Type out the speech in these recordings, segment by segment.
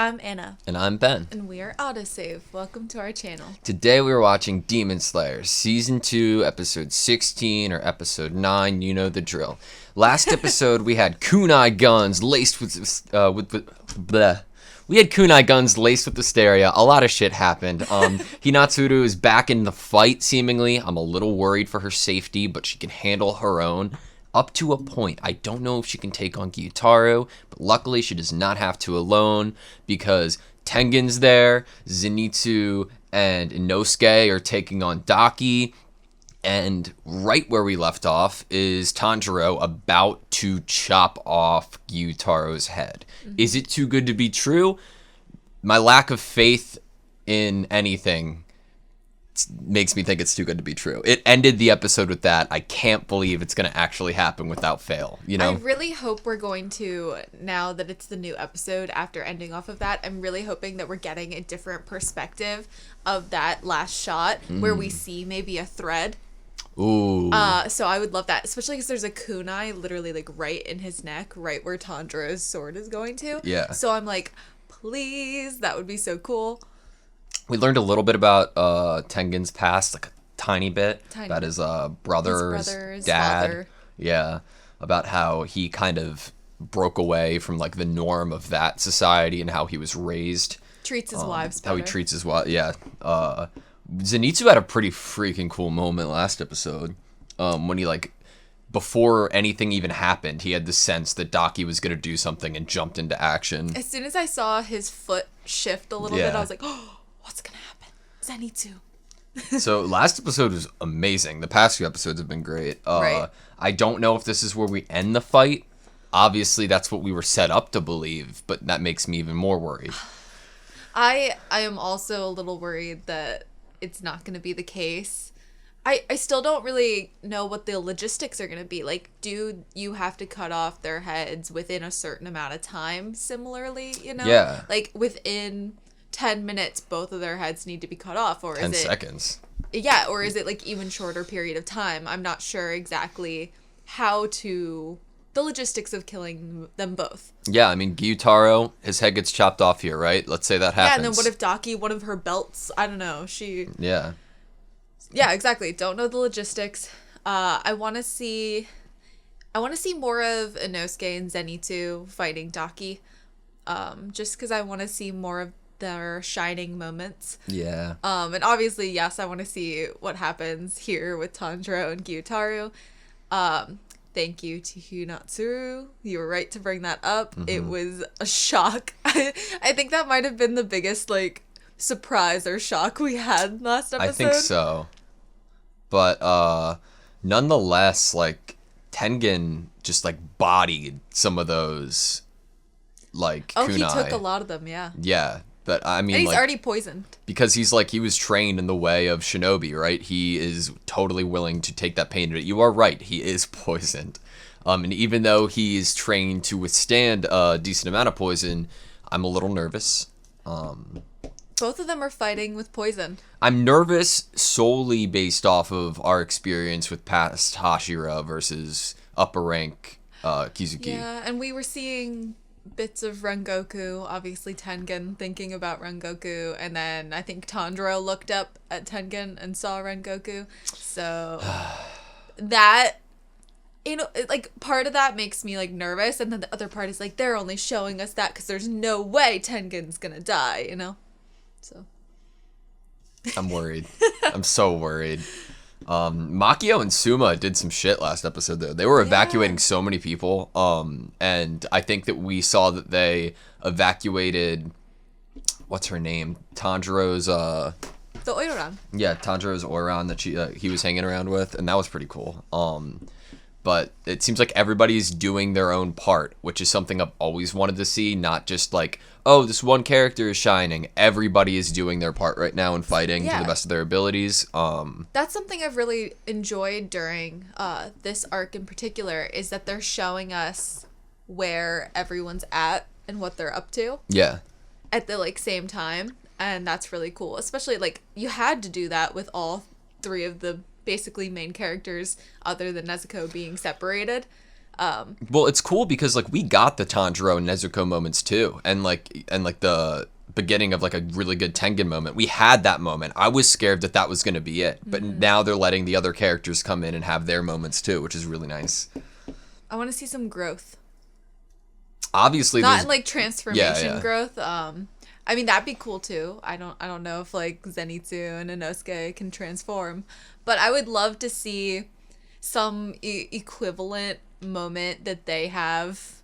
I'm Anna. And I'm Ben. And we are AutoSave. Welcome to our channel. Today we were watching Demon Slayer, Season 2, Episode 16, or Episode 9, you know the drill. Last episode we had kunai guns laced with bleh. We had kunai guns laced with hysteria. A lot of shit happened. Hinatsuru is back in the fight, seemingly. I'm a little worried for her safety, but she can handle her own. Up to a point. I don't know if she can take on Gyutaro, but luckily she does not have to alone because Tengen's there, Zenitsu and Inosuke are taking on Daki, and right where we left off is Tanjiro about to chop off Gyutaro's head. Mm-hmm. Is it too good to be true? My lack of faith in anything makes me think it's too good to be true. It ended the episode with that. I can't believe it's going to actually happen without fail, you know? I really hope we're going to, now that it's the new episode, after ending off of that, I'm really hoping that we're getting a different perspective of that last shot where we see maybe a thread. Ooh. So I would love that, especially because there's a kunai literally like right in his neck, right where Tanjiro's sword is going to. Yeah. So I'm like, please, that would be so cool. We learned a little bit about Tengen's past, like a tiny bit, about his brother's dad. Father. Yeah, about how he kind of broke away from like the norm of that society and how he was raised. Treats his wives better. How he treats his wife, yeah. Zenitsu had a pretty freaking cool moment last episode when he like, before anything even happened, he had the sense that Daki was going to do something and jumped into action. As soon as I saw his foot shift a little bit, I was like, oh, what's going to happen? Zenitsu. So last episode was amazing. The past few episodes have been great. Right. I don't know if this is where we end the fight. Obviously, that's what we were set up to believe, but that makes me even more worried. I am also a little worried that it's not going to be the case. I still don't really know what the logistics are going to be. Like, do you have to cut off their heads within a certain amount of time similarly, you know? Yeah. Like, within 10 minutes, both of their heads need to be cut off, or 10 is it... seconds. Yeah, or is it, like, even shorter period of time? I'm not sure exactly how to... the logistics of killing them both. Yeah, I mean, Gyutaro, his head gets chopped off here, right? Let's say that happens. Yeah, and then what if Daki, one of her belts, I don't know, she... Yeah. Yeah, exactly. Don't know the logistics. I want to see more of Inosuke and Zenitsu fighting Daki. Just because I want to see more of their shining moments. Yeah. And obviously, yes, I want to see what happens here with Tanjiro and Gyutaro. Thank you to Hinatsuru. You were right to bring that up. Mm-hmm. It was a shock. I think that might have been the biggest, like, surprise or shock we had last episode. I think so. But nonetheless, like, Tengen just, like, bodied some of those, like, kunai. He took a lot of them, yeah. Yeah, but I mean, and he's like, already poisoned. Because he was trained in the way of shinobi, right? He is totally willing to take that pain. You are right, he is poisoned. And even though he is trained to withstand a decent amount of poison, I'm a little nervous. Both of them are fighting with poison. I'm nervous solely based off of our experience with past Hashira versus upper rank Kizuki. Yeah, and we were seeing bits of Rengoku, obviously Tengen thinking about Rengoku, and then I think Tanjiro looked up at Tengen and saw Rengoku. So that, you know, like, part of that makes me, like, nervous, and then the other part is like, they're only showing us that because there's no way Tengen's gonna die, you know? So I'm worried. I'm so worried. Makio and Suma did some shit last episode, though. They were evacuating so many people, and I think that we saw that they evacuated, what's her name? Tanjiro's, the Oiran. Yeah, Tanjiro's Oiran that he was hanging around with, and that was pretty cool. But it seems like everybody's doing their own part, which is something I've always wanted to see, not just like, oh, this one character is shining. Everybody is doing their part right now and fighting to the best of their abilities. That's something I've really enjoyed during this arc in particular, is that they're showing us where everyone's at and what they're up to. Yeah. At the, like, same time, and that's really cool. Especially, like, you had to do that with all three of the basically main characters other than Nezuko being separated. Well, it's cool because like we got the Tanjiro and Nezuko moments too, and like the beginning of like a really good Tengen moment. We had that moment. I was scared that was going to be it, but now they're letting the other characters come in and have their moments too, which is really nice. I want to see some growth. Obviously, not like transformation yeah. growth. I mean, that'd be cool too. I don't know if like Zenitsu and Inosuke can transform, but I would love to see some equivalent moment that they have.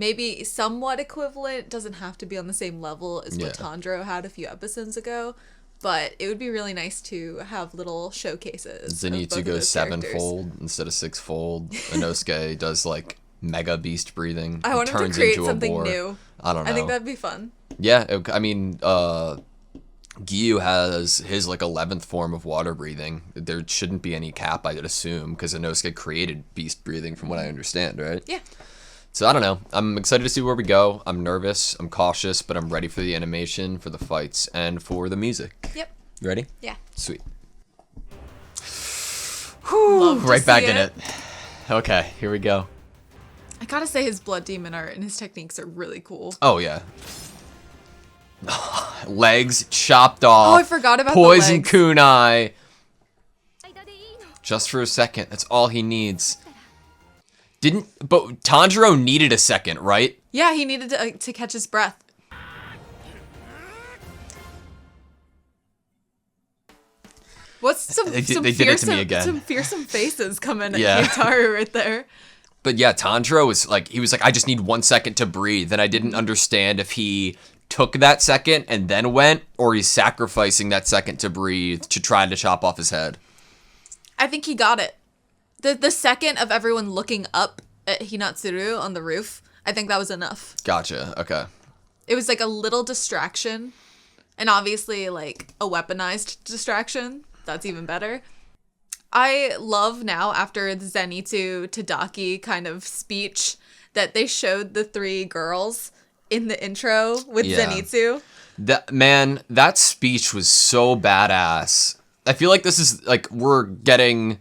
Maybe somewhat equivalent, doesn't have to be on the same level as what Tanjiro had a few episodes ago, but it would be really nice to have little showcases. Zenitsu goes 7-fold instead of 6-fold. Inosuke does like mega beast breathing. I want him to create something new. I don't know. I think that'd be fun. Yeah, I mean, Gyu has his like 11th form of water breathing. There shouldn't be any cap, I'd assume, because Inosuke created beast breathing from what I understand, right? Yeah. So I don't know. I'm excited to see where we go. I'm nervous. I'm cautious, but I'm ready for the animation, for the fights, and for the music. Yep. You ready? Yeah. Sweet. Whew, right back in it. Okay, here we go. I gotta say his blood demon art and his techniques are really cool. Oh, yeah. Legs chopped off. Oh, I forgot about Poison the legs. kunai. Just for a second. That's all he needs. But Tanjiro needed a second, right? Yeah, he needed to catch his breath. What's some They some did it to fearsome me again. some fearsome faces coming at Yeah. Yutaru right there. But yeah, Tanjiro was like, I just need 1 second to breathe. And I didn't understand if he took that second and then went, or he's sacrificing that second to breathe to try to chop off his head. I think he got it. The second of everyone looking up at Hinatsuru on the roof, I think that was enough. Gotcha. Okay. It was like a little distraction, and obviously like a weaponized distraction. That's even better. I love now, after the Zenitsu Tadaki kind of speech, that they showed the 3 girls in the intro with Zenitsu. That speech was so badass. I feel like this is like we're getting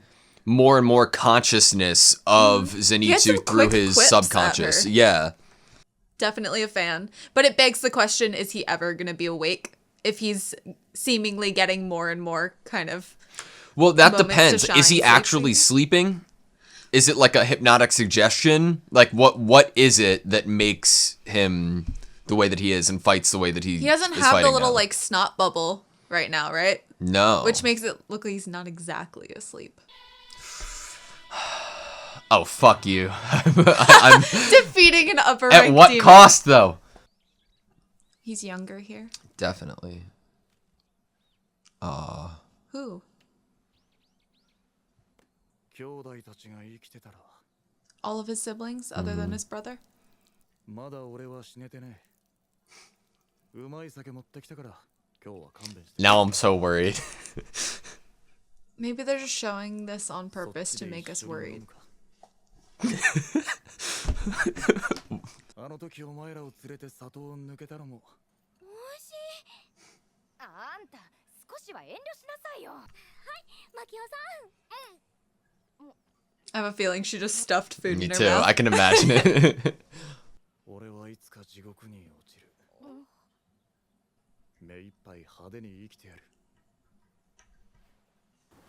more and more consciousness of Zenitsu through his subconscious. Yeah. Definitely a fan. But it begs the question, is he ever going to be awake? If he's seemingly getting more and more kind of... Well, that depends. Is he actually sleeping? Is it like a hypnotic suggestion? Like what is it that makes him the way that he is and fights the way that he doesn't is have the little now? like snot bubble right now, right? No. Which makes it look like he's not exactly asleep. Oh, fuck you. I'm defeating an upper At rank what demon. cost, though? He's younger here. Definitely. Who? All of his siblings, other than his brother? Now I'm so worried. Maybe they're just showing this on purpose to make us worried. I have a feeling she just stuffed food Me in her too. mouth. I can imagine it.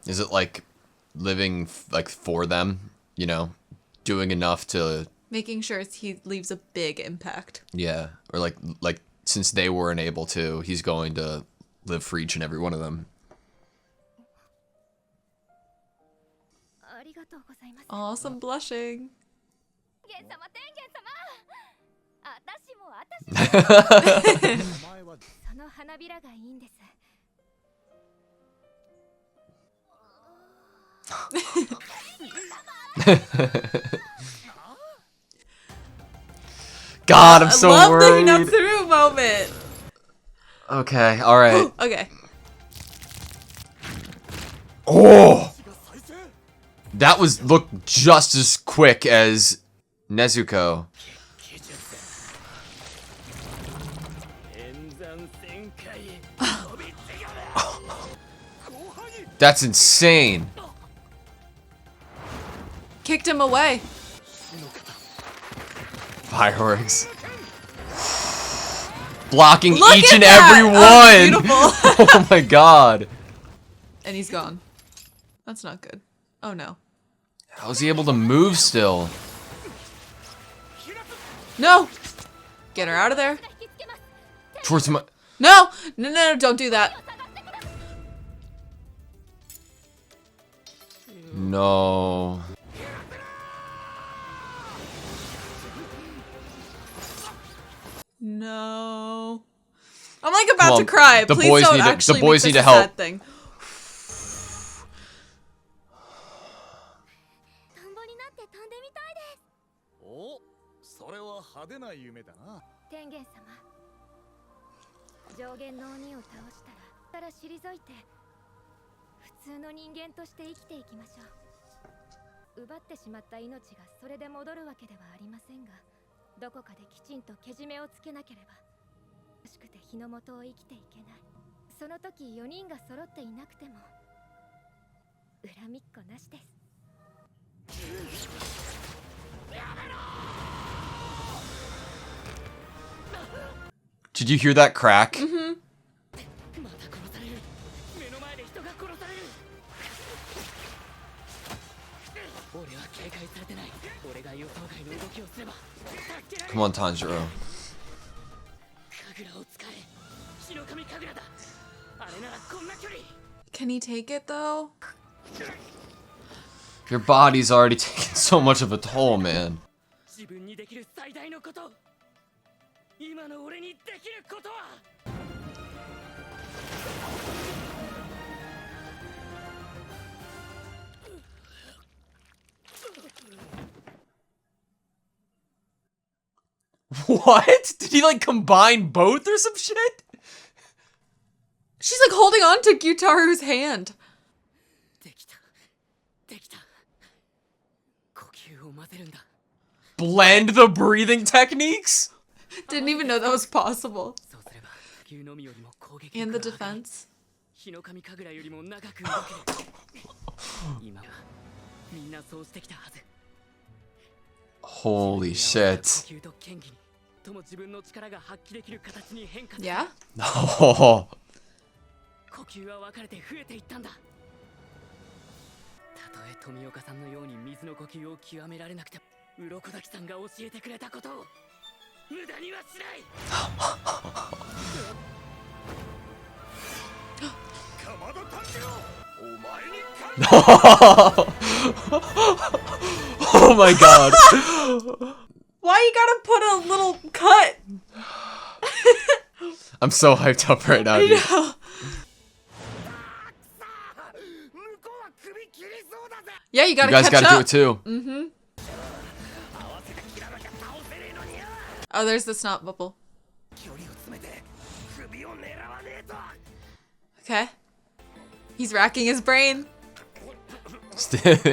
Is it like living like for them, you know, doing enough to Making sure he leaves a big impact. yeah, or like since they weren't able to, he's going to live for each and every one of them. Oh, some blushing. God, I'm so I love worried. the Hinatsuru moment. Okay, all right. Okay. Oh, that looked just as quick as Nezuko. That's insane. Kicked him away. Fireworks. Blocking Look each at and that! every Oh, one! beautiful. Oh my god. And he's gone. That's not good. Oh no. How is he able to move still? No! Get her out of there. Towards my... No! No, no, no, don't do that. No. No. I'm like about Come to on, cry. the Please boys don't need to- the actually boys make need this to a help. sad thing. トンボになって飛んでみたいです。お、それは派手な夢だな。天元様、上限の鬼を倒したら退いて普通の人間として生きていきましょう。奪ってしまった命がそれで戻るわけではありませんが、どこかできちんとけじめをつけなければ欲しくて日の元を生きていけない。その時4人が揃っていなくても恨みっこなしです。 Did you hear that crack? Mm-hmm. また殺される。目の前で人が殺される。俺は警戒されてない。俺が予想外の動きをすれば助けられる。 Come on, Tanjiro. 神楽を使え。日の神神楽だ。あれならこんな距離。 Can he take it though? Your body's already taking so much of a toll, man. 自分にできる最大のこと。今の俺にできることは。 What? Did he like combine both or some shit? She's like holding on to Gyutaru's hand. できた。できた。呼吸を混ぜるんだ。 Blend the breathing techniques? Didn't even know that was possible. そうすれば呼吸のみよりも攻撃 And the 力が上がり defense. 日の神神楽よりも長く動ける。今はみんなそうしてきたはず。 Holy 呼 shit. 吸と剣技にとも自分の力が発揮できる形に変化する。 Yeah? Oh. 呼吸は分かれて増えていったんだ。たとえ富岡さんのように水の呼吸を極められなくても、鱗滝さんが教えてくれたことを無駄にはしない。かまど炭治郎、お前に勝つ。 Oh my god. Why you gotta put a little cut? I'm so hyped up right now, I dude. know. Yeah, you gotta You guys catch gotta up. do it too. Mm-hmm. Oh, there's the snot bubble. Okay. He's racking his brain.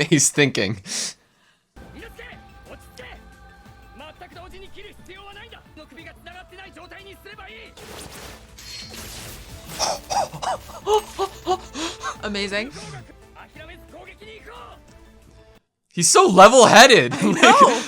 He's thinking. Amazing. He's so level-headed. No.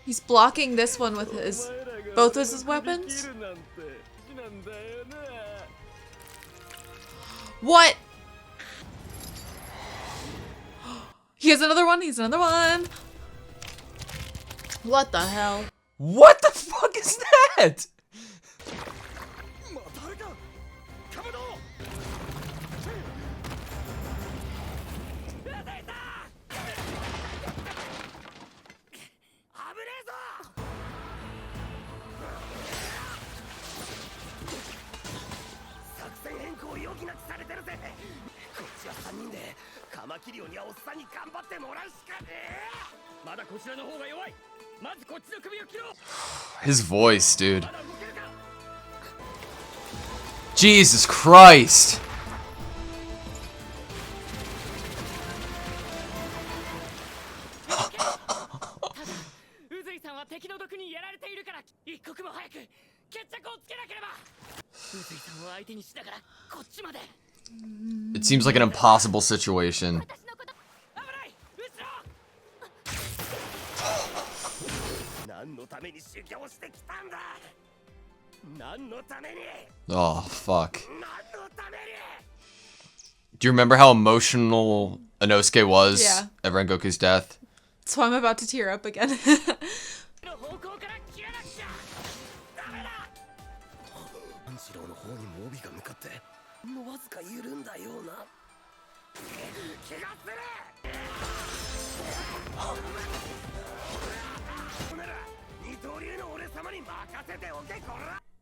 He's blocking this one with his both of his weapons. What? He has another one. He's another one. What the hell? What the fuck is that? His voice, dude. Jesus Christ. It seems like an impossible situation. Oh, fuck. Do you remember how emotional Inosuke was Yeah. at Rengoku's death? So I'm about to tear up again.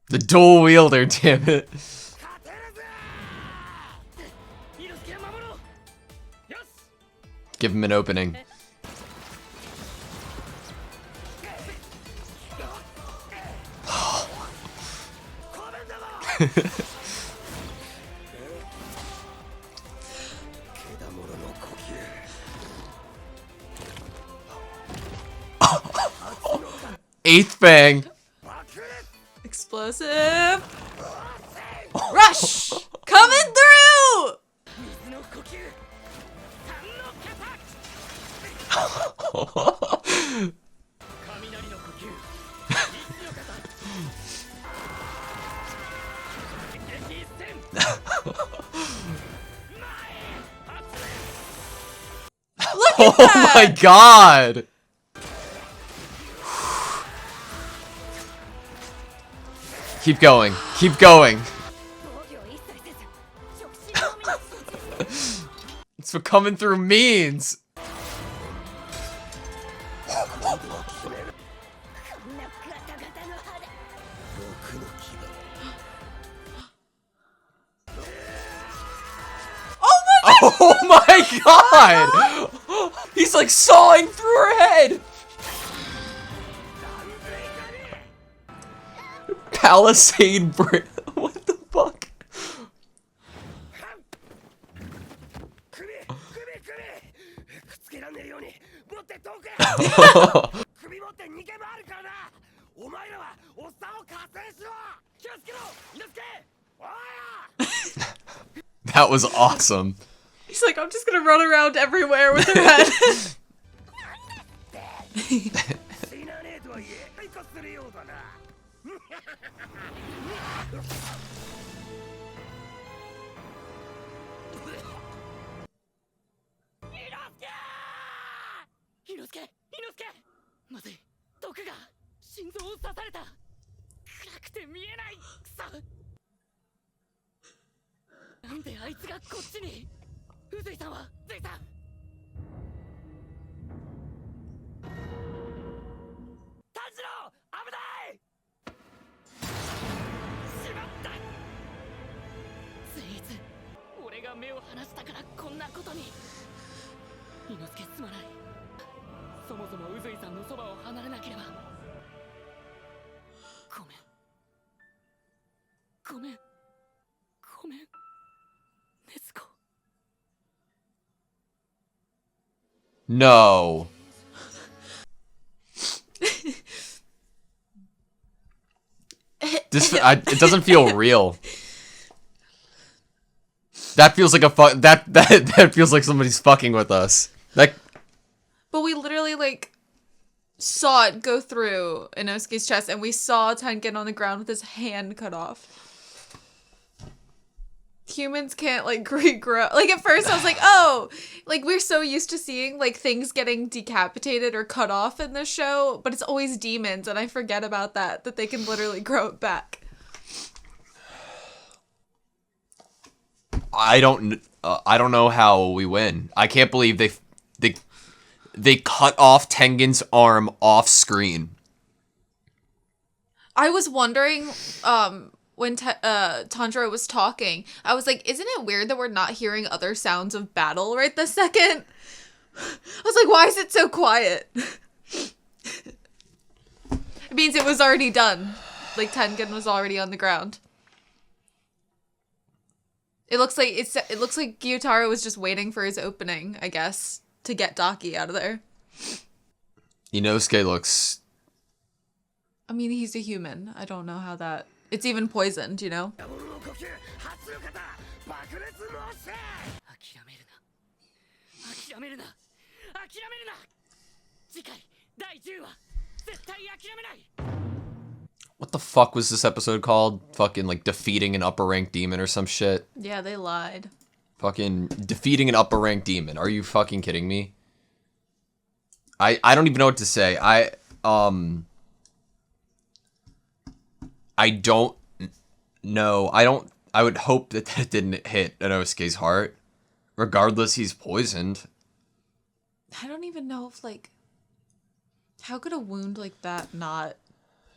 The dual wielder, damn it. Give him an opening. Eighth Fang. Explosive. Rush! Coming through! Look at Oh that! my god! Keep going. Keep going. That's what coming through means. Oh my god! He's like sawing through her head! Palisade Bridge. What the fuck? That was awesome. He's like, I'm just gonna run around everywhere with her head. No. It doesn't feel real. That feels like that feels like somebody's fucking with us. Like, But we literally, like, saw it go through Inosuke's chest, and we saw Tengen on the ground with his hand cut off. Humans can't, like, regrow. Like, at first I was like, oh, like, we're so used to seeing, like, things getting decapitated or cut off in this show, but it's always demons, and I forget about that they can literally grow it back. I don't know how we win. I can't believe they cut off Tengen's arm off screen. I was wondering, when Tanjiro was talking, I was like, isn't it weird that we're not hearing other sounds of battle right this second? I was like, why is it so quiet? It means it was already done. Like, Tengen was already on the ground. It looks like Gyutaro was just waiting for his opening, I guess, to get Daki out of there. Inosuke looks... I mean, he's a human. I don't know how that... It's even poisoned, you know? 吸初の方爆裂申せ。諦めるな諦めるな諦めるな。次回第10話絶対諦めない。 What the fuck was this episode called? Fucking like defeating an upper rank demon or some shit. Yeah, they lied. Fucking defeating an upper rank demon. Are you fucking kidding me? I don't even know what to say. I don't know. I would hope that that didn't hit Inosuke's heart. Regardless, he's poisoned. I don't even know if, like, how could a wound like that not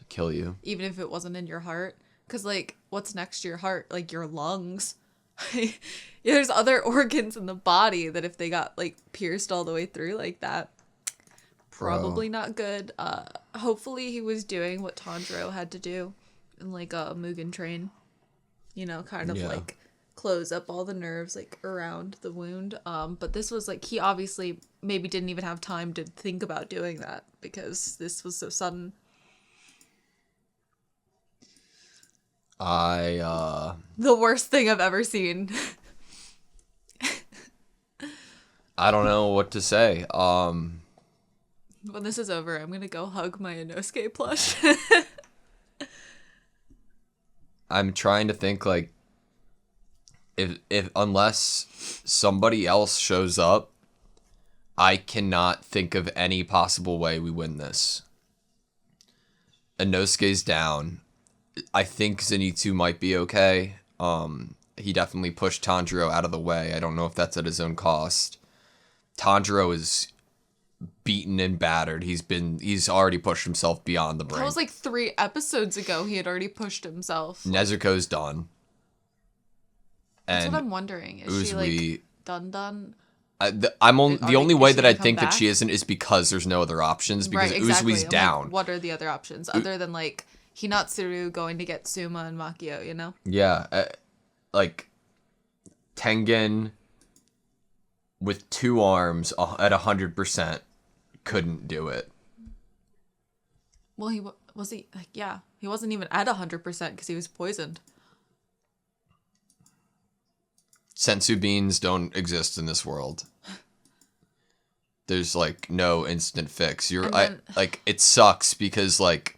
Kill you. even if it wasn't in your heart? Because, like, what's next to your heart? Like, your lungs. There's other organs in the body that if they got, like, pierced all the way through like that, probably not good. Hopefully he was doing what Tanjiro had to do in, like, a Mugen Train. You know, kind of, like, close up all the nerves, like, around the wound. But this was, like, he obviously maybe didn't even have time to think about doing that because this was so sudden. The worst thing I've ever seen. I don't know what to say. When this is over, I'm gonna go hug my Inosuke plush. I'm trying to think, like, if unless somebody else shows up, I cannot think of any possible way we win this. Inosuke's down. I think Zenitsu might be okay. He definitely pushed Tanjiro out of the way. I don't know if that's at his own cost. Tanjiro is beaten and battered. He's already pushed himself beyond the brink. That was like 3 episodes ago. He had already pushed himself. Nezuko's done. That's And what I'm wondering. Is Uzui, she like done? the only way that I think that she isn't is because there's no other options, because right, exactly. Uzui's I'm down. like, what are the other options other than like Hinatsuru going to get Suma and Makio, you know? Yeah, like Tengen with 2 arms at 100% couldn't do it. Well, he wasn't even at 100% because he was poisoned. Sensu beans don't exist in this world. There's like no instant fix. Like it sucks because like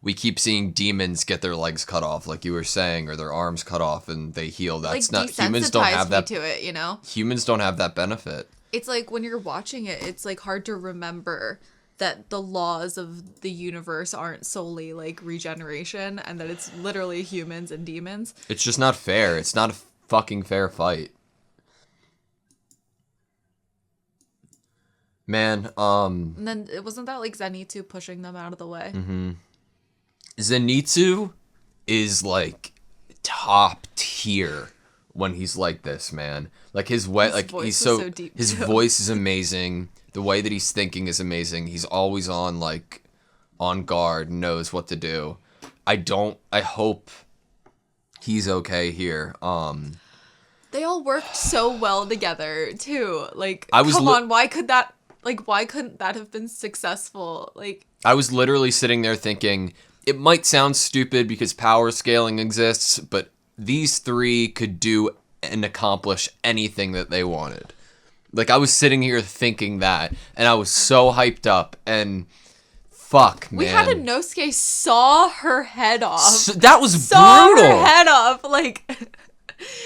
we keep seeing demons get their legs cut off, like you were saying, or their arms cut off and they heal. That's like, not humans don't have that to it, you know? Humans don't have that benefit. It's like when you're watching it, it's like hard to remember that the laws of the universe aren't solely like regeneration and that it's literally humans and demons. It's just not fair. It's not a fucking fair fight. Man, And then it wasn't that like Zenitsu pushing them out of the way. Mm-hmm. Zenitsu is like top tier when he's like this, man. Like his way, like he's so deep his too. voice is amazing. The way that he's thinking is amazing. He's always on guard, knows what to do. I hope he's okay here. They all worked so well together too. Like, come on, why couldn't that have been successful? Like, I was literally sitting there thinking, it might sound stupid because power scaling exists, but these 3 could do and accomplish anything that they wanted. Like, I was sitting here thinking that, and I was so hyped up, and fuck, man. We had Inosuke saw her head off. That was saw brutal. her head off. Like,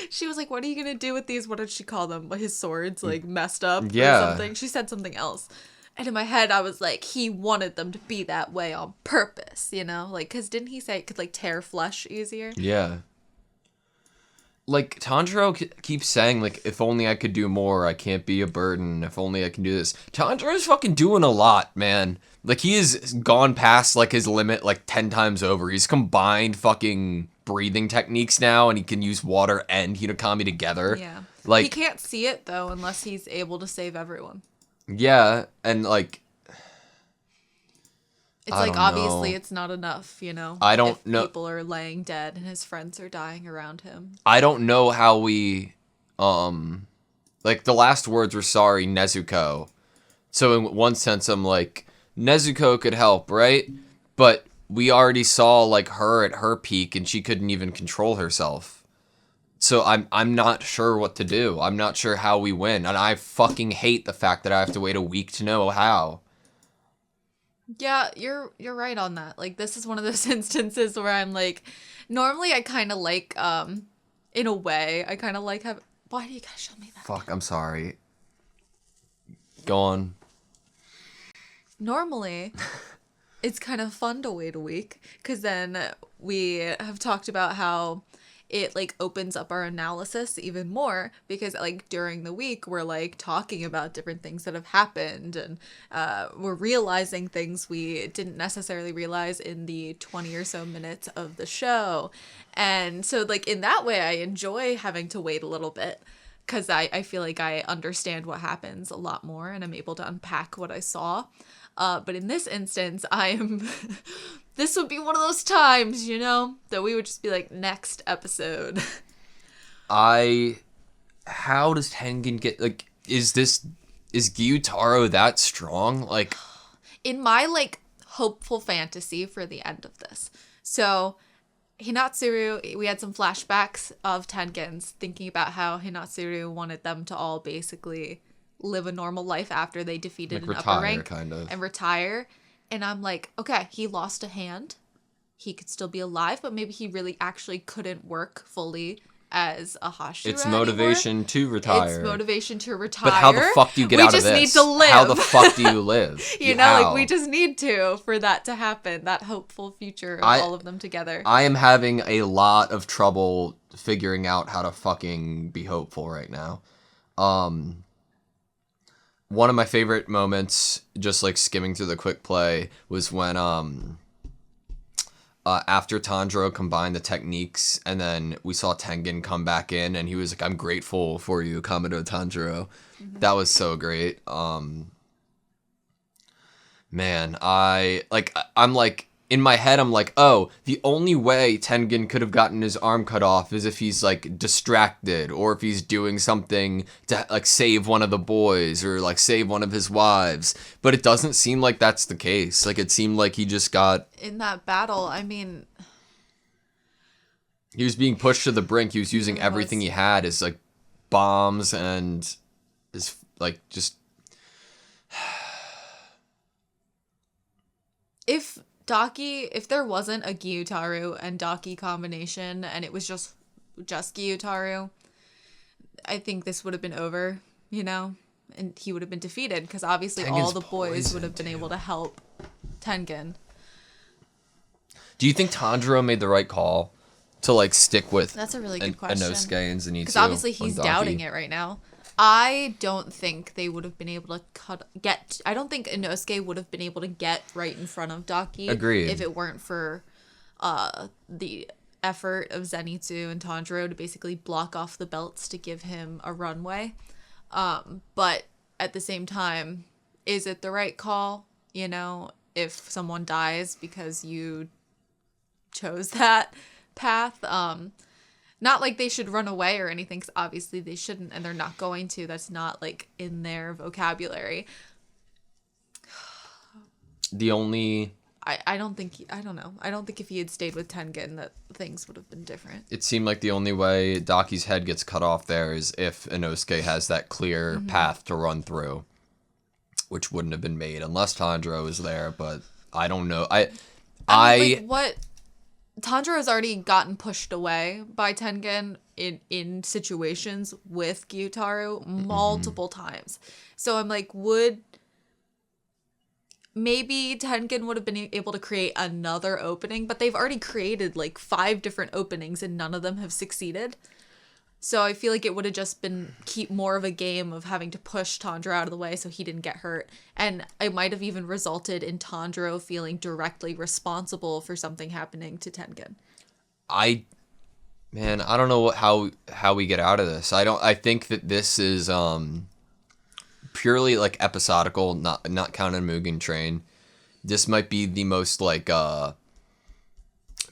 she was like, what are you going to do with these? What did she call them? His swords, like, messed up or something. She said something else. And in my head, I was like, he wanted them to be that way on purpose, you know? Like, because didn't he say it could, like, tear flesh easier? Yeah. Like, Tanjiro keeps saying, like, if only I could do more, I can't be a burden, if only I can do this. Tanjiro's fucking doing a lot, man. Like, he has gone past, like, his limit, like, 10 times over. He's combined fucking breathing techniques now, and he can use water and Hinokami together. Yeah. Like, he can't see it, though, unless he's able to save everyone. Yeah, and, like... It's like, obviously, it's not enough, you know? I don't know. People are laying dead and his friends are dying around him. I don't know how we, like, the last words were, sorry, Nezuko. So in one sense, I'm like, Nezuko could help, right? But we already saw like her at her peak and she couldn't even control herself. So I'm not sure what to do. I'm not sure how we win. And I fucking hate the fact that I have to wait a week to know how. Yeah, you're right on that. Like, this is one of those instances where I'm like, normally I kind of like, in a way, I kind of like have. Why do you gotta show me that? Fuck, I'm sorry. Go on. Normally, it's kind of fun to wait a week, because then we have talked about how it like opens up our analysis even more, because like during the week we're like talking about different things that have happened, and we're realizing things we didn't necessarily realize in the 20 or so minutes of the show. And so like in that way I enjoy having to wait a little bit, because I feel like I understand what happens a lot more and I'm able to unpack what I saw. But in this instance, I am... This would be one of those times, you know, that we would just be like, next episode. How does Tengen get, like, is Gyutaro that strong? Like... In my, like, hopeful fantasy for the end of this. So, Hinatsuru, we had some flashbacks of Tengen's thinking about how Hinatsuru wanted them to all basically live a normal life after they defeated like an upper retire, rank kind of. and retire. And I'm like, okay, he lost a hand. He could still be alive, but maybe he really actually couldn't work fully as a Hashira It's motivation anymore. to retire. It's motivation to retire. But how the fuck do you get out of this? We just need to live. How the fuck do you live? You know, like we just need to for that to happen. That hopeful future of all of them together. I am having a lot of trouble figuring out how to fucking be hopeful right now. One of my favorite moments, just like skimming through the quick play, was when after Tanjiro combined the techniques, and then we saw Tengen come back in, and he was like, "I'm grateful for you, Kamado Tanjiro." Mm-hmm. That was so great. Man, I'm like, in my head, I'm like, oh, the only way Tengen could have gotten his arm cut off is if he's, like, distracted, or if he's doing something to, like, save one of the boys, or, like, save one of his wives. But it doesn't seem like that's the case. Like, it seemed like he just got... In that battle, I mean... He was being pushed to the brink. He was using everything he had as, like, bombs and his, like, just... If there wasn't a Gyutaro and Daki combination and it was just Gyutaro, I think this would have been over, you know? And he would have been defeated, because obviously all the boys would have been able to help Tengen. Do you think Tanjiro made the right call to, like, stick with That's a really good question. Inosuke and Zenitsu? Because obviously he's doubting it right now. I don't think they would have been able to I don't think Inosuke would have been able to get right in front of Daki. Agreed. If it weren't for the effort of Zenitsu and Tanjiro to basically block off the belts to give him a runway. But at the same time, is it the right call? You know, if someone dies because you chose that path, not like they should run away or anything, because obviously they shouldn't, and they're not going to. That's not, like, in their vocabulary. The only... I don't know. I don't think if he had stayed with Tengen that things would have been different. It seemed like the only way Daki's head gets cut off there is if Inosuke has that clear path to run through, which wouldn't have been made unless Tanjiro was there, but I don't know. I mean, like, what... Tanjiro's already gotten pushed away by Tengen in situations with Gyutaro multiple times. So I'm like, maybe Tengen would have been able to create another opening, but they've already created like 5 different openings and none of them have succeeded. So I feel like it would have just been keep more of a game of having to push Tanjiro out of the way so he didn't get hurt. And it might have even resulted in Tanjiro feeling directly responsible for something happening to Tengen. I don't know how we get out of this. I think that this is purely like episodical, not counting Mugen Train. This might be the most like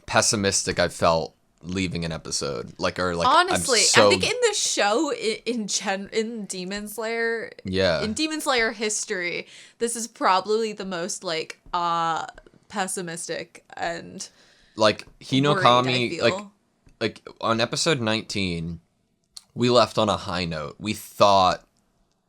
pessimistic I've felt leaving an episode, honestly, I think in the show in Demon Slayer, in Demon Slayer history, this is probably the most like pessimistic and like worried, I Hinokami, feel. like on episode 19, we left on a high note. We thought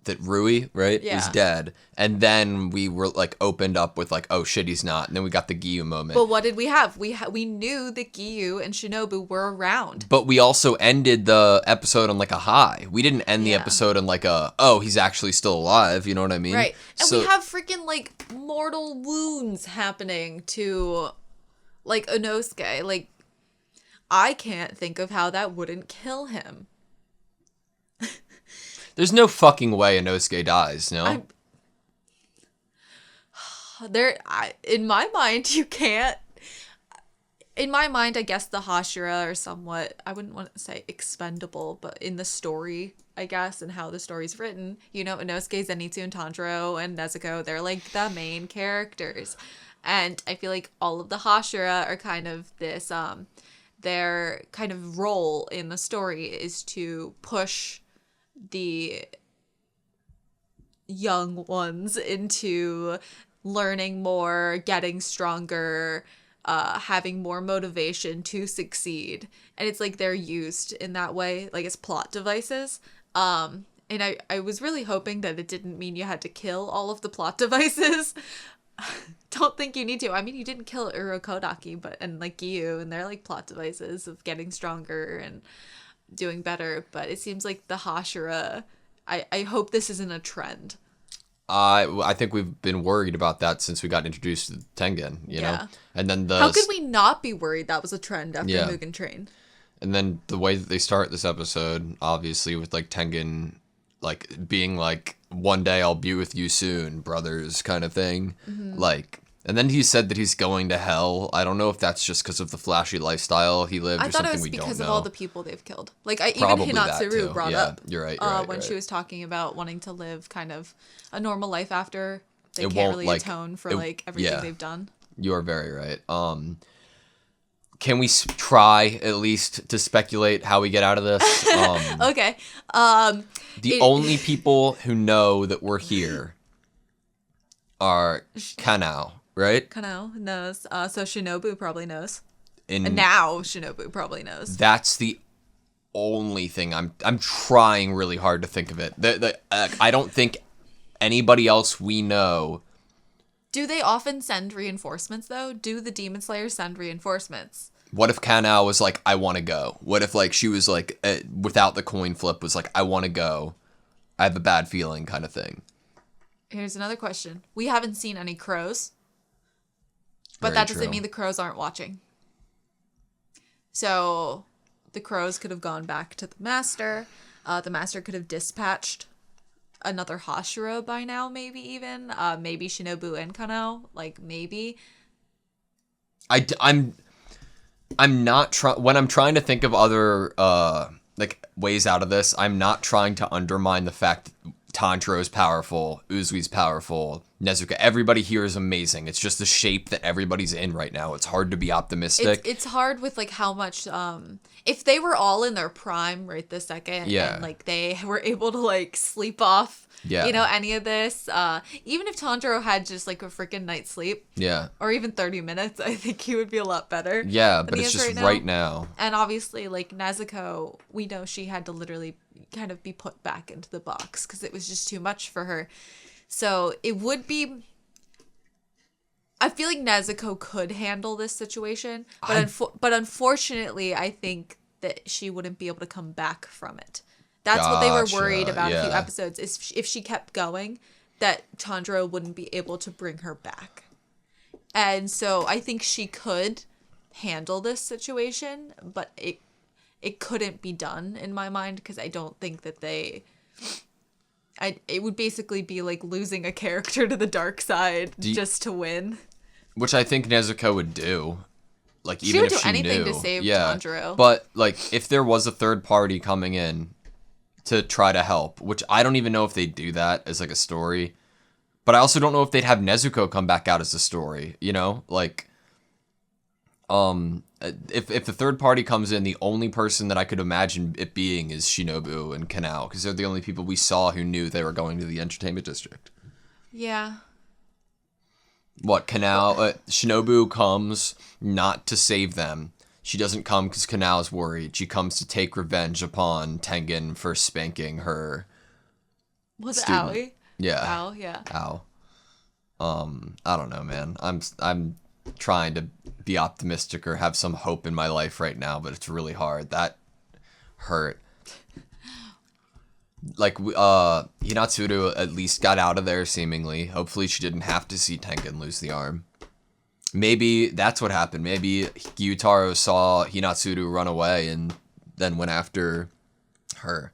that Rui, right, was Yeah. dead, and then we were like opened up with like, oh shit, he's not, and then we got the Giyu moment. But what did we have? We knew that Giyu and Shinobu were around. But we also ended the episode on like a high. We didn't end the Yeah. episode on like a, oh, he's actually still alive. You know what I mean? Right. And So- we have freaking like mortal wounds happening to like Inosuke. Like, I can't think of how that wouldn't kill him. There's no fucking way Inosuke dies, no? In my mind, you can't. In my mind, I guess the Hashira are somewhat, I wouldn't want to say expendable, but in the story, I guess, and how the story's written, you know, Inosuke, Zenitsu, and Tanjiro, and Nezuko, they're like the main characters. And I feel like all of the Hashira are kind of this, their kind of role in the story is to push the young ones into learning more, getting stronger, having more motivation to succeed. And it's like they're used in that way, like as plot devices. And I was really hoping that it didn't mean you had to kill all of the plot devices. Don't think you need to. I mean, you didn't kill Urokodaki, and like Giyu, and they're like plot devices of getting stronger and doing better. But it seems like the Hashira, I hope this isn't a trend. I think we've been worried about that since we got introduced to Tengen, you know? And then How could we not be worried that was a trend after Yeah. Mugen Train? And then the way that they start this episode, obviously with like Tengen like being like, one day I'll be with you soon, brothers, kind of thing. Like, and then he said that he's going to hell. I don't know if that's just because of the flashy lifestyle he lived I or thought it something was we don't because know. of all the people they've killed. Like, Probably even that too. Hinatsuru brought Yeah, up you're right, when she was talking about wanting to live kind of a normal life after they It can't won't, really like, atone for it- like everything yeah. they've done. You are very right. Can we try at least to speculate how we get out of this? Okay. The only people who know that we're here are Kanao, right? Kanao knows. So Shinobu probably knows. And And now Shinobu probably knows. that's the only thing I'm trying really hard to think of it. I don't think anybody else we know. Do they often send reinforcements though? Do the Demon Slayers send reinforcements? What if Kanao was like, I want to go? What if like she was like, without the coin flip, was like, I want to go. I have a bad feeling, kind of thing. Here's another question. We haven't seen any crows. But Very that doesn't true. mean the crows aren't watching. So the crows could have gone back to the master. The master could have dispatched another Hashira by now, maybe even. Maybe Shinobu and Kanao. Like, maybe. I'm not trying, when I'm trying to think of other like ways out of this, I'm not trying to undermine the fact that Tanjiro's powerful, Uzui's powerful, Nezuka, everybody here is amazing. It's just the shape that everybody's in right now. It's hard to be optimistic. It's hard with like how much if they were all in their prime right this second, Yeah. and like they were able to like sleep off Yeah. you know, any of this, even if Tanjiro had just like a freaking night's sleep Yeah. or even 30 minutes, I think he would be a lot better. Yeah, than but he it's is just right now. And obviously, like Nezuko, we know she had to literally kind of be put back into the box because it was just too much for her. So it would be. I feel like Nezuko could handle this situation, but unfortunately, I think that she wouldn't be able to come back from it. That's what they were worried Gotcha, about a few yeah. episodes. Is if she kept going, that Tanjiro wouldn't be able to bring her back. And so I think she could handle this situation, but it couldn't be done in my mind because I don't think that it would basically be like losing a character to the dark side just to win. Which I think Nezuko would do. Like, She even would if do she anything knew. to save yeah. Tanjiro. But, like, if there was a third party coming in to try to help, which I don't even know if they'd do that as, like, a story. But I also don't know if they'd have Nezuko come back out as a story, you know? Like, if the third party comes in, the only person that I could imagine it being is Shinobu and Kanao, because they're the only people we saw who knew they were going to the entertainment district. Yeah. What, Shinobu comes not to save them. She doesn't come because Kanao is worried. She comes to take revenge upon Tengen for spanking her Was it student. Aoi? Yeah. Ow, yeah. Ow. I don't know, man. I'm trying to be optimistic or have some hope in my life right now, but it's really hard. That hurt. Like, Hinatsuru at least got out of there, seemingly. Hopefully she didn't have to see Tengen lose the arm. Maybe that's what happened. Maybe Gyutaro saw Hinatsuru run away and then went after her.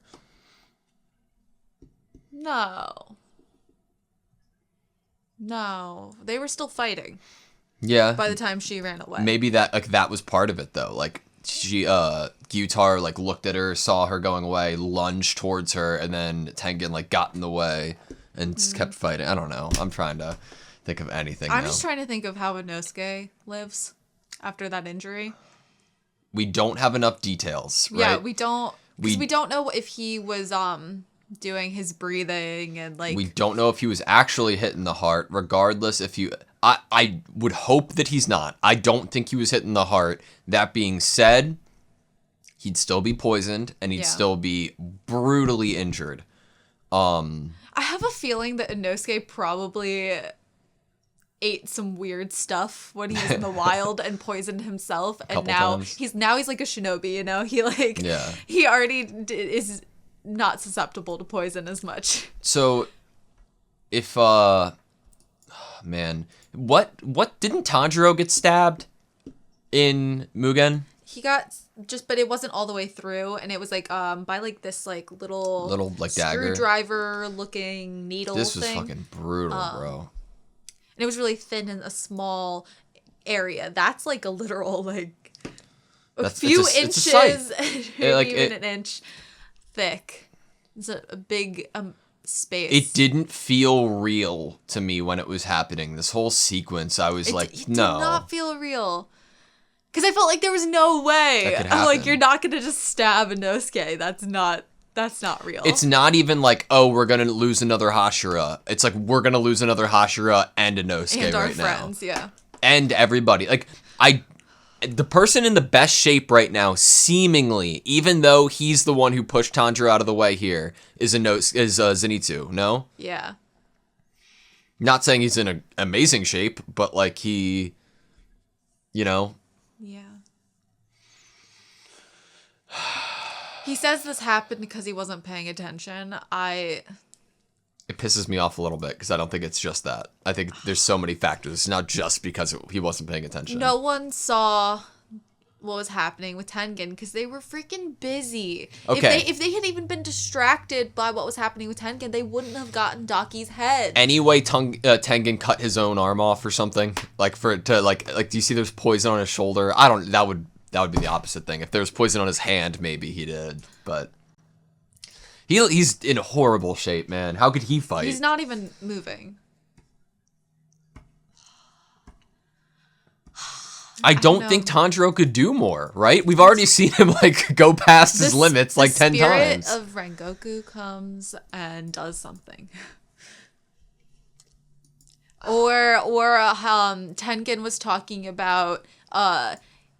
No, they were still fighting. Yeah. By the time she ran away. Maybe that was part of it, though. Like, Gyutaro, like, looked at her, saw her going away, lunged towards her, and then Tengen, like, got in the way and just kept fighting. I don't know. I'm trying to think of anything I'm now. just trying to think of how Inosuke lives after that injury. We don't have enough details, right? Yeah, we don't. Because we don't know if he was doing his breathing and like. We don't know if he was actually hitting the heart. Regardless, if you, I would hope that he's not. I don't think he was hitting the heart. That being said, he'd still be poisoned and he'd still be brutally injured. I have a feeling that Inosuke probably ate some weird stuff when he was in the wild and poisoned himself, and now times. he's like a shinobi. You know, he already is not susceptible to poison as much. So, if man, what didn't Tanjiro get stabbed in Mugen? He got but it wasn't all the way through, and it was like by like this like little like dagger, screwdriver looking needle. This was thing. fucking brutal, bro. And it was really thin in a small area. That's like a literal like a few inches, maybe even an inch thick. It's a big space. It didn't feel real to me when it was happening. This whole sequence, I was like, it no. did not feel real. Because I felt like there was no way. That could I'm like, happen. you're not going to just stab Inosuke. That's not real. It's not even like, oh, we're going to lose another Hashira. It's like, we're going to lose another Hashira and Inosuke and our right friends, now. yeah. And everybody. Like, the person in the best shape right now, seemingly, even though he's the one who pushed Tanjiro out of the way here, is Zenitsu, no? Yeah. Not saying he's in amazing shape, but like he, you know. Yeah. He says this happened because he wasn't paying attention. It pisses me off a little bit because I don't think it's just that. I think there's so many factors. It's not just because he wasn't paying attention. No one saw what was happening with Tengen because they were freaking busy. Okay. If they had even been distracted by what was happening with Tengen, they wouldn't have gotten Daki's head. Anyway, Tengen cut his own arm off or something, like for it to like do you see there's poison on his shoulder? That would be the opposite thing. If there was poison on his hand, maybe he did, but he's in horrible shape, man. How could he fight? He's not even moving. I don't think Tanjiro could do more, right? We've already seen him like go past his limits like 10 times. The spirit of Rengoku comes and does something. Or Tengen was talking about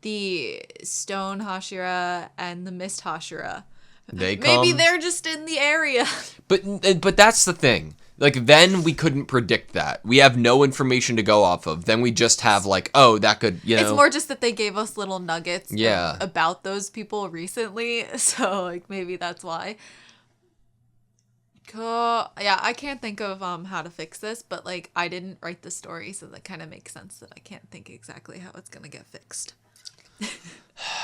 the Stone Hashira and the Mist Hashira. Maybe they're just in the area. But that's the thing. Like, then we couldn't predict that. We have no information to go off of. Then we just have, like, oh, that could, you know. It's more just that they gave us little nuggets Yeah. about those people recently. So, like, maybe that's why. Yeah, I can't think of how to fix this, but, like, I didn't write the story, so that kind of makes sense that I can't think exactly how it's going to get fixed.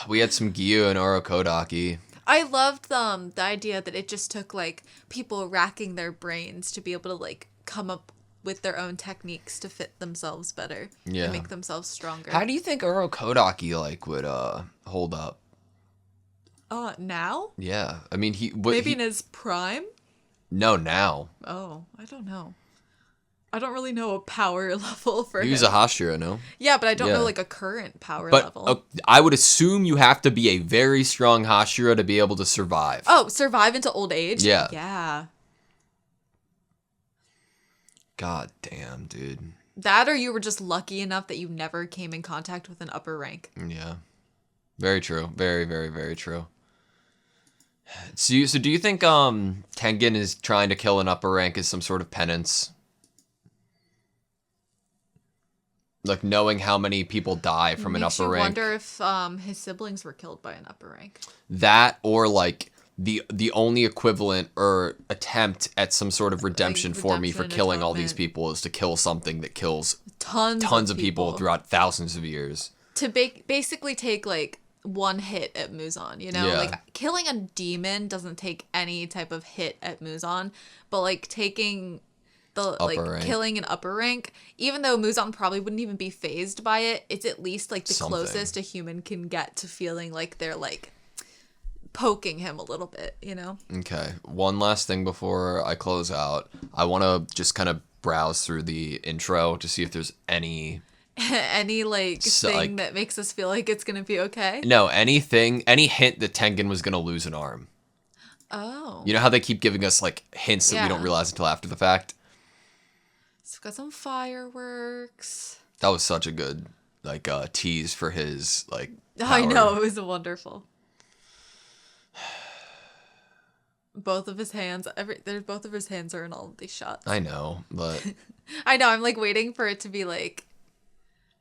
We had some Gyu and Orokodaki. I loved the idea that it just took like people racking their brains to be able to like come up with their own techniques to fit themselves better. Yeah. And make themselves stronger. How do you think Orokodaki like would hold up? Now? Yeah. I mean, maybe in his prime? No, now. Oh, I don't know. I don't really know a power level for him. He was a Hashira, no? Yeah, but I don't know like a current power but, level. I would assume you have to be a very strong Hashira to be able to survive. Oh, survive into old age? Yeah. Yeah. God damn, dude. That or you were just lucky enough that you never came in contact with an upper rank. Yeah. Very true. Very, very, very true. So do you think Tengen is trying to kill an upper rank as some sort of penance? Like knowing how many people die from an upper rank. I wonder if his siblings were killed by an upper rank. That or like the only equivalent or attempt at some sort of redemption for me for killing all these people is to kill something that kills tons of people throughout thousands of years. To basically take like one hit at Muzan, you know? Yeah. Like killing a demon doesn't take any type of hit at Muzan, but like taking killing an upper rank, even though Muzan probably wouldn't even be phased by it, it's at least like the closest a human can get to feeling like they're like poking him a little bit, you know? Okay. One last thing before I close out. I want to just kind of browse through the intro to see if there's any thing that makes us feel like it's gonna be okay. No, any hint that Tengen was gonna lose an arm. Oh. You know how they keep giving us like hints that we don't realize until after the fact? So we've got some fireworks. That was such a good like tease for his like power. I know, it was wonderful. Both of his hands are in all of these shots. I know, but I know, I'm like waiting for it to be like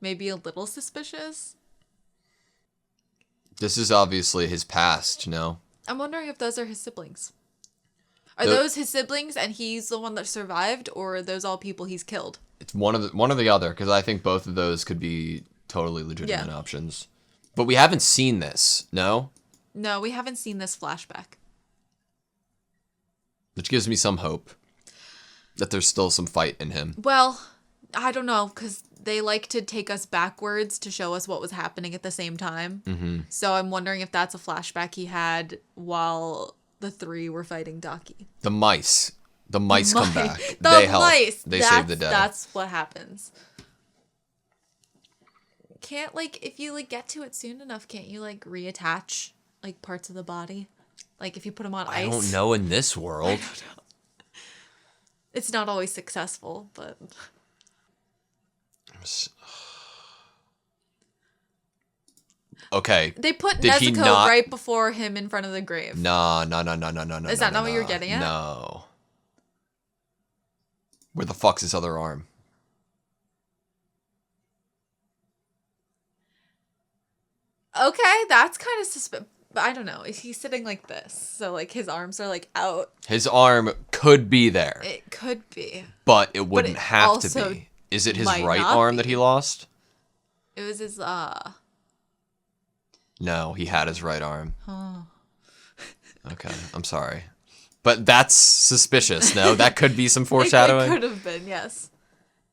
maybe a little suspicious. This is obviously his past, you know? I'm wondering if those are his siblings. Are those his siblings and he's the one that survived, or are those all people he's killed? It's one or the other, because I think both of those could be totally legitimate options. But we haven't seen this, no? No, we haven't seen this flashback. Which gives me some hope that there's still some fight in him. Well, I don't know, because they like to take us backwards to show us what was happening at the same time. Mm-hmm. So I'm wondering if that's a flashback he had while the three were fighting Daki. The mice come back. They help. Mice. They save the day. That's what happens. Can't, like, if you, like, get to it soon enough, can't you, like, reattach, like, parts of the body? Like, if you put them on ice? I don't know in this world. I don't know. It's not always successful, but... Okay. They put Nezuko right before him in front of the grave. No. Is that not what you're getting at? No. Where the fuck's his other arm? Okay, that's kind of suspicious. But I don't know. He's sitting like this. So, like, his arms are, like, out. His arm could be there. It could be. But it wouldn't have to be. Is it his right arm that he lost? It was his, No, he had his right arm. Oh. Okay, I'm sorry. But that's suspicious, no? That could be some foreshadowing? It could have been, yes.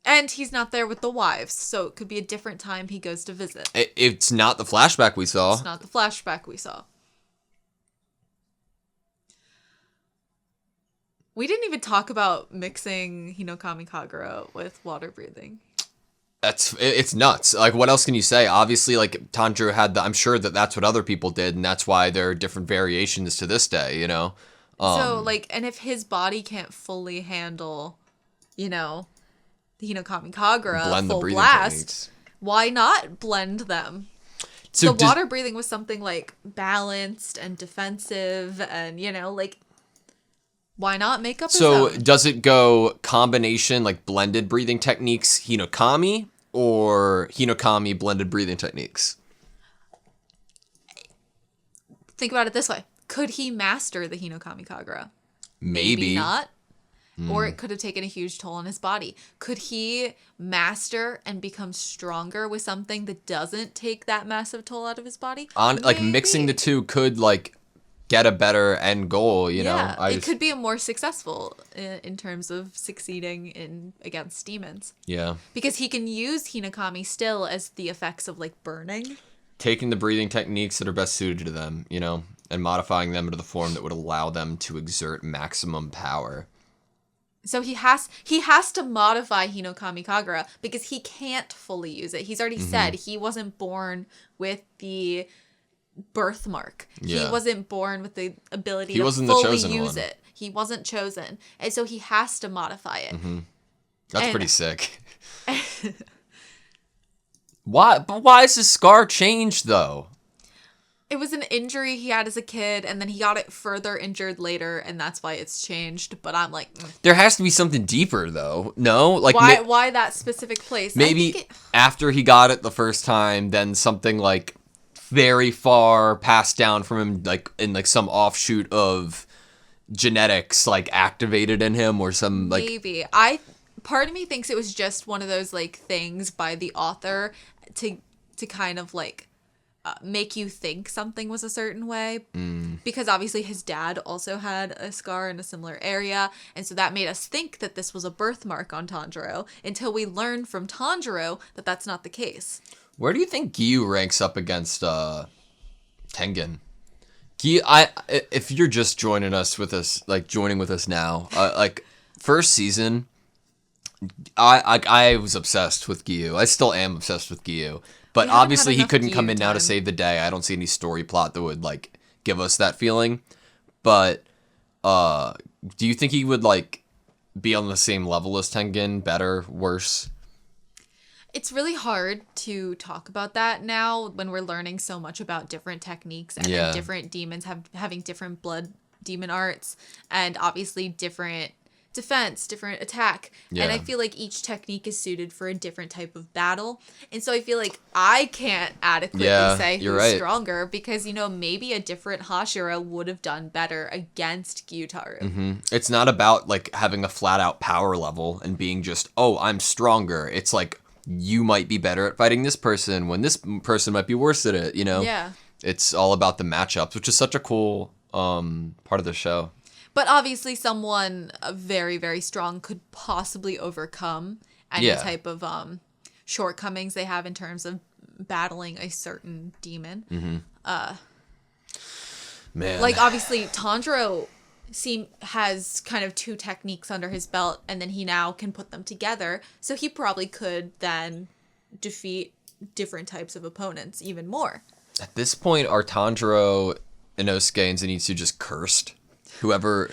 And he's not there with the wives, so it could be a different time he goes to visit. It's not the flashback we saw. It's not the flashback we saw. We didn't even talk about mixing Hinokami Kagura with water breathing. It's nuts. Like, what else can you say? Obviously, like, Tanjiro had I'm sure that's what other people did, and that's why there are different variations to this day, you know? So, like, and if his body can't fully handle, the Hinokami Kagura full blast, techniques. Why not blend them? So the water breathing was something, like, balanced and defensive and, like, why not make up his own? Does it go combination, like, blended breathing techniques, Hinokami, or Hinokami blended breathing techniques? Think about it this way. Could he master the Hinokami Kagura? Maybe not. Or it could have taken a huge toll on his body. Could he master and become stronger with something that doesn't take that massive toll out of his body? Like, mixing the two could, like, get a better end goal, you know? It could be a more successful in terms of succeeding against demons. Yeah. Because he can use Hinokami still as the effects of, like, burning. Taking the breathing techniques that are best suited to them, and modifying them into the form that would allow them to exert maximum power. So he has to modify Hinokami Kagura because he can't fully use it. He's already said he wasn't born with the birthmark. Yeah. He wasn't born with the ability to fully use it. He wasn't chosen. And so he has to modify it. That's pretty sick. Why? But why is his scar changed though? It was an injury he had as a kid, and then he got it further injured later, and that's why it's changed. But I'm like, There has to be something deeper though. No, like why that specific place? maybe after he got it the first time, then something like very far passed down from him, like in like some offshoot of genetics, like activated in him, or some like maybe part of me thinks it was just one of those like things by the author to kind of like make you think something was a certain way, because obviously his dad also had a scar in a similar area, and so that made us think that this was a birthmark on Tanjiro until we learned from Tanjiro that that's not the case. Where do you think Gyu ranks up against Tengen? Gyu, if you're just joining with us now, like first season, I was obsessed with Gyu. I still am obsessed with Gyu. But obviously he couldn't come in now to save the day. I don't see any story plot that would like give us that feeling. But do you think he would like be on the same level as Tengen? Better? Worse? It's really hard to talk about that now when we're learning so much about different techniques and then different demons having different blood demon arts, and obviously different defense, different attack. Yeah. And I feel like each technique is suited for a different type of battle. And so I feel like I can't adequately say who's stronger, because, you know, maybe a different Hashira would have done better against Gyutaru. Mm-hmm. It's not about like having a flat out power level and being just, oh, I'm stronger. It's like, you might be better at fighting this person when this person might be worse at it, you know? Yeah. It's all about the matchups, which is such a cool part of the show. But obviously someone very, very strong could possibly overcome any type of shortcomings they have in terms of battling a certain demon. Mm-hmm. Man. Like, obviously, Tanjiro has kind of two techniques under his belt, and then he now can put them together. So he probably could then defeat different types of opponents even more. At this point, are Tanjiro, Inosuke, and Zenitsu just cursed? Whoever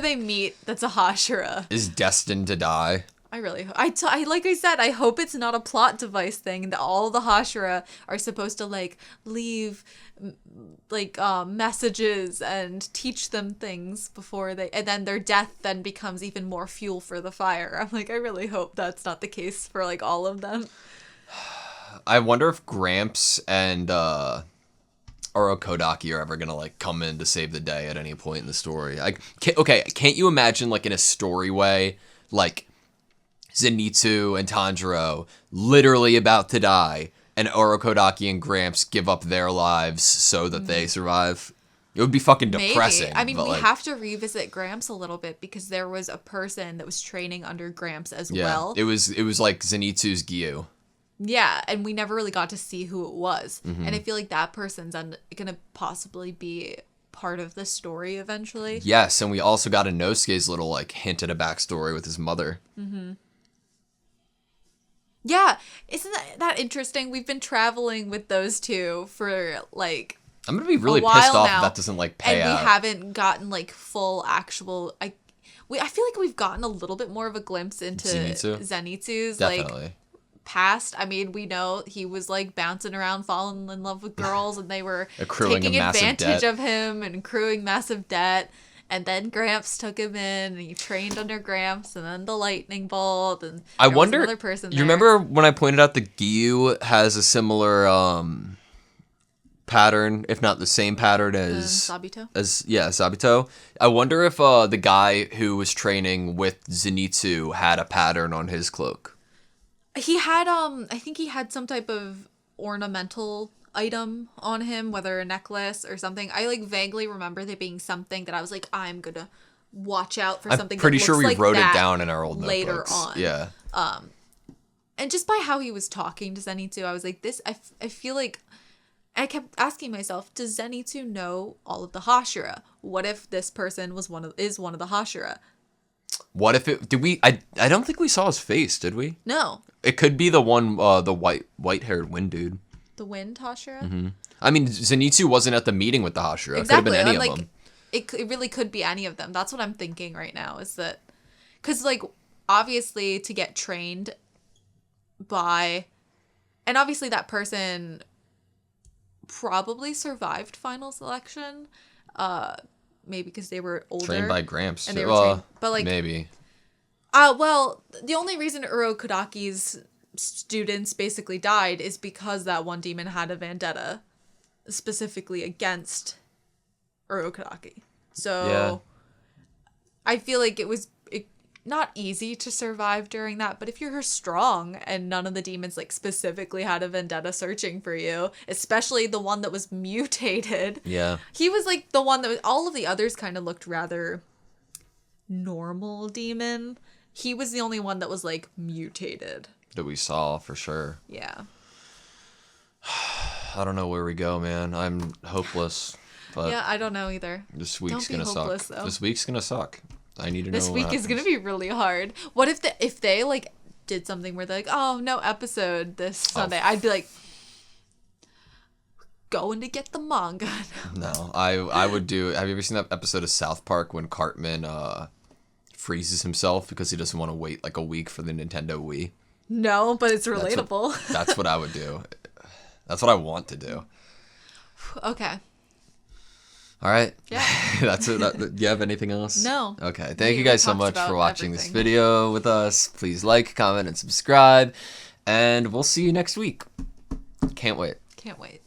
they meet that's a Hashira is destined to die. I really hope. Like I said, I hope it's not a plot device thing that all the Hashira are supposed to like leave like messages and teach them things before and then their death then becomes even more fuel for the fire. I'm like, I really hope that's not the case for like all of them. I wonder if Gramps and Orokodaki are ever gonna like come in to save the day at any point in the story. Can't you imagine like in a story way, like Zenitsu and Tanjiro literally about to die, and Orokodaki and Gramps give up their lives so that they survive? It would be fucking depressing. Maybe. I mean, we have to revisit Gramps a little bit, because there was a person that was training under Gramps as well. It was like Zenitsu's Gyu. Yeah, and we never really got to see who it was. Mm-hmm. And I feel like that person's going to possibly be part of the story eventually. Yes, and we also got Inosuke's little like hint at a backstory with his mother. Mm-hmm. Yeah, isn't that interesting? We've been traveling with those two for like I'm gonna be really pissed off if that doesn't like pay out. And we haven't gotten like full actual. I feel like we've gotten a little bit more of a glimpse into Zenitsu's Definitely. Like past. I mean, we know he was like bouncing around, falling in love with girls, and they were taking advantage of him and accruing massive debt. And then Gramps took him in, and he trained under Gramps, and then the lightning bolt, and I wonder, was another person there. You remember when I pointed out that Gyu has a similar pattern, if not the same pattern as Sabito? Sabito. I wonder if the guy who was training with Zenitsu had a pattern on his cloak. He had, I think he had some type of ornamental item on him, whether a necklace or something. I like vaguely remember there being something that I was like, I'm gonna watch out for something. I'm pretty sure we like wrote it down in our old later notebooks. On. Yeah. And just by how he was talking to Zenitsu, I was like, I feel like I kept asking myself, does Zenitsu know all of the Hashira? What if this person is one of the Hashira? What if it? Did we? I don't think we saw his face. Did we? No. It could be the one, the white-haired wind dude. The wind Hashira? Mm-hmm. I mean, Zenitsu wasn't at the meeting with the Hashira. Exactly. It could have been any of them. It really could be any of them. That's what I'm thinking right now, is that... Because, like, obviously, to get trained by, and obviously that person probably survived final selection, maybe because they were older. Trained by Gramps. And they were trained, but like maybe. Well, the only reason Urokuraki's students basically died is because that one demon had a vendetta specifically against Urokuraki. So Yeah. I feel like it was not easy to survive during that, but if you're strong and none of the demons like specifically had a vendetta searching for you, especially the one that was mutated. Yeah. He was like the one that was, all of the others kind of looked rather normal demon. He was the only one that was like mutated. That we saw for sure. Yeah. I don't know where we go, man. I'm hopeless. But Yeah, I don't know either. this week's Don't be gonna hopeless, suck. though. This week's gonna suck. I need to know. This week is gonna be really hard. What if they like did something where they're like, oh, no episode this Sunday? I'd be like, going to get the manga. No, I would do. Have you ever seen that episode of South Park when Cartman freezes himself because he doesn't want to wait like a week for the Nintendo Wii? No, but it's relatable. That's what I would do. That's what I want to do. Okay. All right. Yeah. That's it. Do you have anything else? No. Okay. Thank We you guys so talked much about for watching this everything. video with us. Please like, comment, and subscribe. And we'll see you next week. Can't wait. Can't wait.